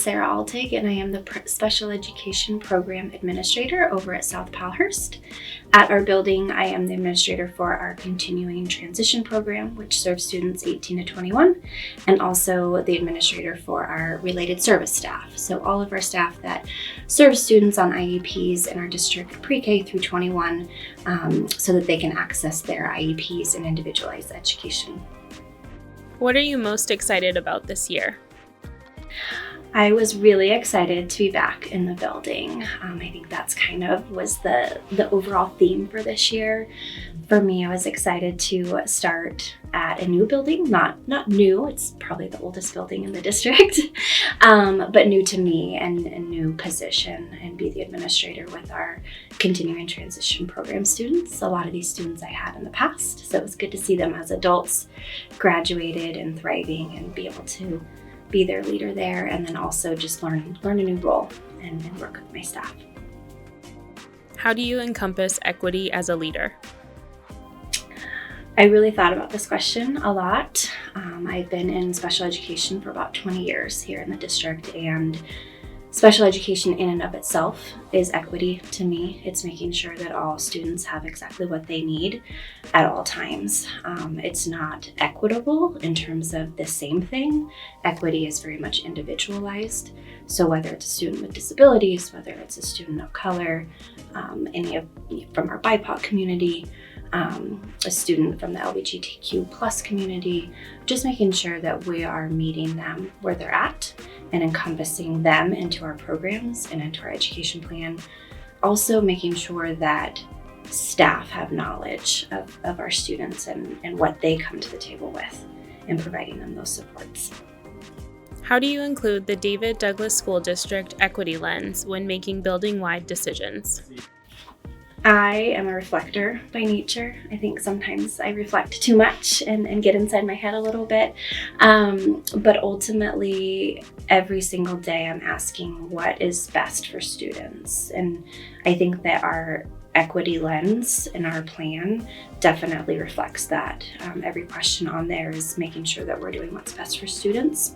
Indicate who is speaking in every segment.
Speaker 1: is Sarah Altig, and I am the Special Education Program Administrator over at South Powellhurst. At our building, I am the administrator for our Continuing Transition Program, which serves students 18 to 21, and also the administrator for our related service staff. So all of our staff that serve students on IEPs in our district pre-K through 21, so that they can access their IEPs and individualized education.
Speaker 2: What are you most excited about this year?
Speaker 1: I was really excited to be back in the building. I think that's was the overall theme for this year. For me, I was excited to start at a new building, not new, it's probably the oldest building in the district, but new to me and a new position, and be the administrator with our Continuing Transition Program students. A lot of these students I had in the past, so it was good to see them as adults, graduated and thriving, and be able to be their leader there, and then also just learn a new role and work with my staff.
Speaker 2: How do you encompass equity as a leader?
Speaker 1: I really thought about this question a lot. I've been in special education for about 20 years here in the district, and special education in and of itself is equity to me. It's making sure that all students have exactly what they need at all times. It's not equitable in terms of the same thing. Equity is very much individualized. So whether it's a student with disabilities, whether it's a student of color, from our BIPOC community, a student from the LGBTQ plus community, just making sure that we are meeting them where they're at and encompassing them into our programs and into our education plan. Also making sure that staff have knowledge of our students and what they come to the table with, and providing them those supports.
Speaker 2: How do you include the David Douglas School District equity lens when making building-wide decisions?
Speaker 1: I am a reflector by nature. I think sometimes I reflect too much and get inside my head a little bit. But ultimately, every single day I'm asking what is best for students. And I think that our equity lens in our plan definitely reflects that. Every question on there is making sure that we're doing what's best for students.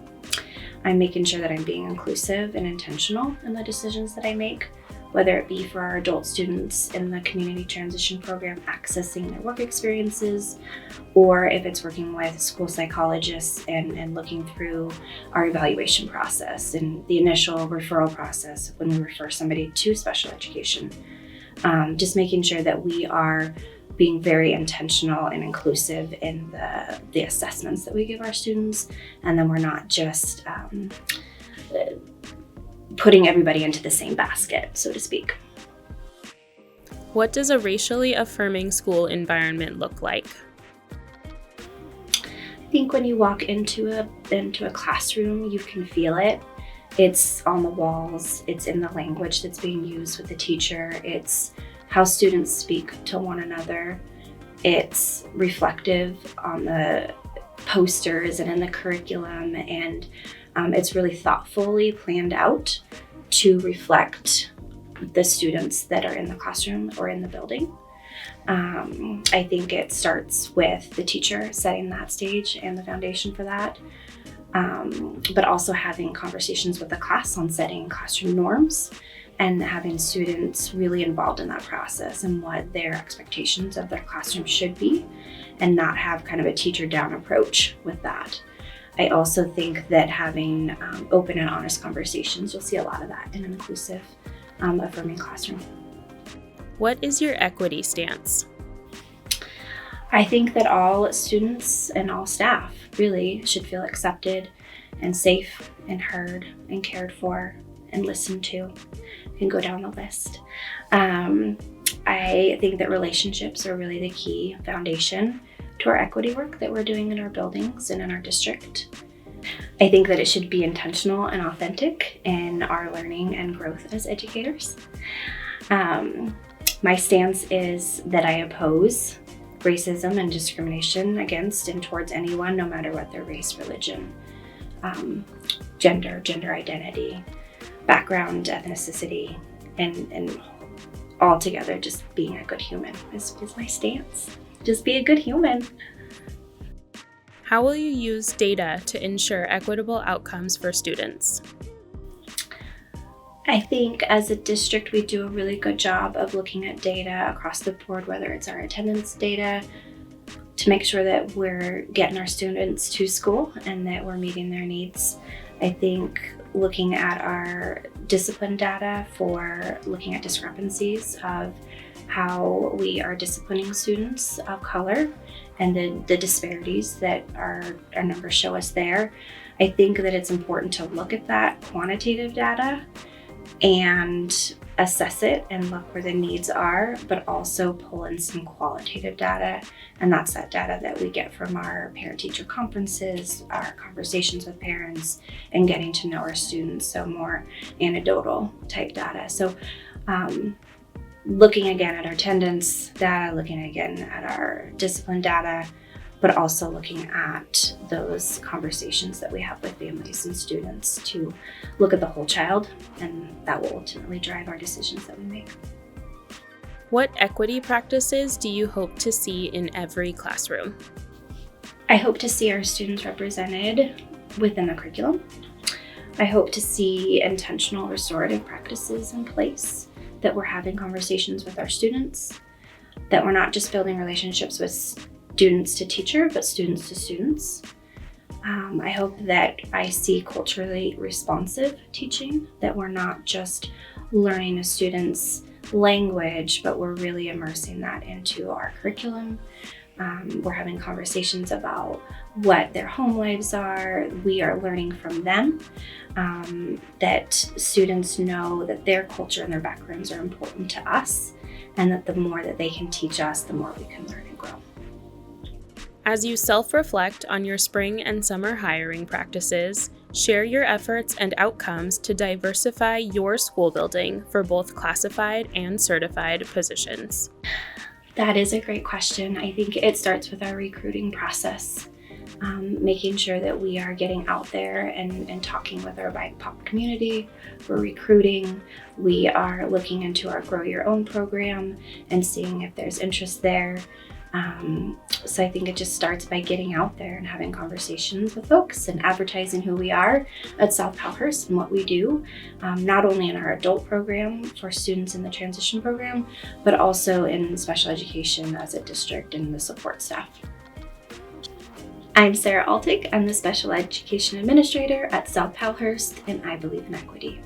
Speaker 1: I'm making sure that I'm being inclusive and intentional in the decisions that I make, whether it be for our adult students in the community transition program accessing their work experiences, or if it's working with school psychologists and looking through our evaluation process and the initial referral process when we refer somebody to special education. Just making sure that we are being very intentional and inclusive in the assessments that we give our students, and then we're not just putting everybody into the same basket, so to speak.
Speaker 2: What does a racially affirming school environment look like?
Speaker 1: I think when you walk into a classroom, you can feel it. It's on the walls, it's in the language that's being used with the teacher, it's how students speak to one another, it's reflective on the posters and in the curriculum, and it's really thoughtfully planned out to reflect the students that are in the classroom or in the building. I think it starts with the teacher setting that stage and the foundation for that, but also having conversations with the class on setting classroom norms and having students really involved in that process and what their expectations of their classroom should be, and not have kind of a teacher down approach with that. I also think that having open and honest conversations, you'll see a lot of that in an inclusive, affirming classroom.
Speaker 2: What is your equity stance?
Speaker 1: I think that all students and all staff really should feel accepted and safe and heard and cared for and listened to. You can go down the list. I think that relationships are really the key foundation to our equity work that we're doing in our buildings and in our district. I think that it should be intentional and authentic in our learning and growth as educators. My stance is that I oppose racism and discrimination against and towards anyone, no matter what their race, religion, gender identity, background, ethnicity, and all together just being a good human is my stance. Just be a good human.
Speaker 2: How will you use data to ensure equitable outcomes for students?
Speaker 1: I think as a district, we do a really good job of looking at data across the board, whether it's our attendance data, to make sure that we're getting our students to school and that we're meeting their needs. I think looking at our discipline data for looking at discrepancies of how we are disciplining students of color and the disparities that our numbers show us there. I think that it's important to look at that quantitative data and assess it and look where the needs are, but also pull in some qualitative data. And that's that data that we get from our parent-teacher conferences, our conversations with parents, and getting to know our students, so more anecdotal type data. So looking again at our attendance data, looking again at our discipline data, but also looking at those conversations that we have with families and students to look at the whole child, and that will ultimately drive our decisions that we make.
Speaker 2: What equity practices do you hope to see in every classroom?
Speaker 1: I hope to see our students represented within the curriculum. I hope to see intentional restorative practices in place, that we're having conversations with our students, that we're not just building relationships with students to teacher, but students to students. I hope that I see culturally responsive teaching, that we're not just learning a student's language, but we're really immersing that into our curriculum. We're having conversations about what their home lives are. We are learning from them, that students know that their culture and their backgrounds are important to us, and that the more that they can teach us, the more we can learn and grow.
Speaker 2: As you self-reflect on your spring and summer hiring practices, share your efforts and outcomes to diversify your school building for both classified and certified positions.
Speaker 1: That is a great question. I think it starts with our recruiting process, making sure that we are getting out there and talking with our BIPOC community. We're recruiting. We are looking into our Grow Your Own program and seeing if there's interest there. So I think it just starts by getting out there and having conversations with folks and advertising who we are at South Powellhurst and what we do, not only in our adult program for students in the transition program, but also in special education as a district and the support staff. I'm Sarah Altig. I'm the Special Education Administrator at South Powellhurst, and I believe in equity.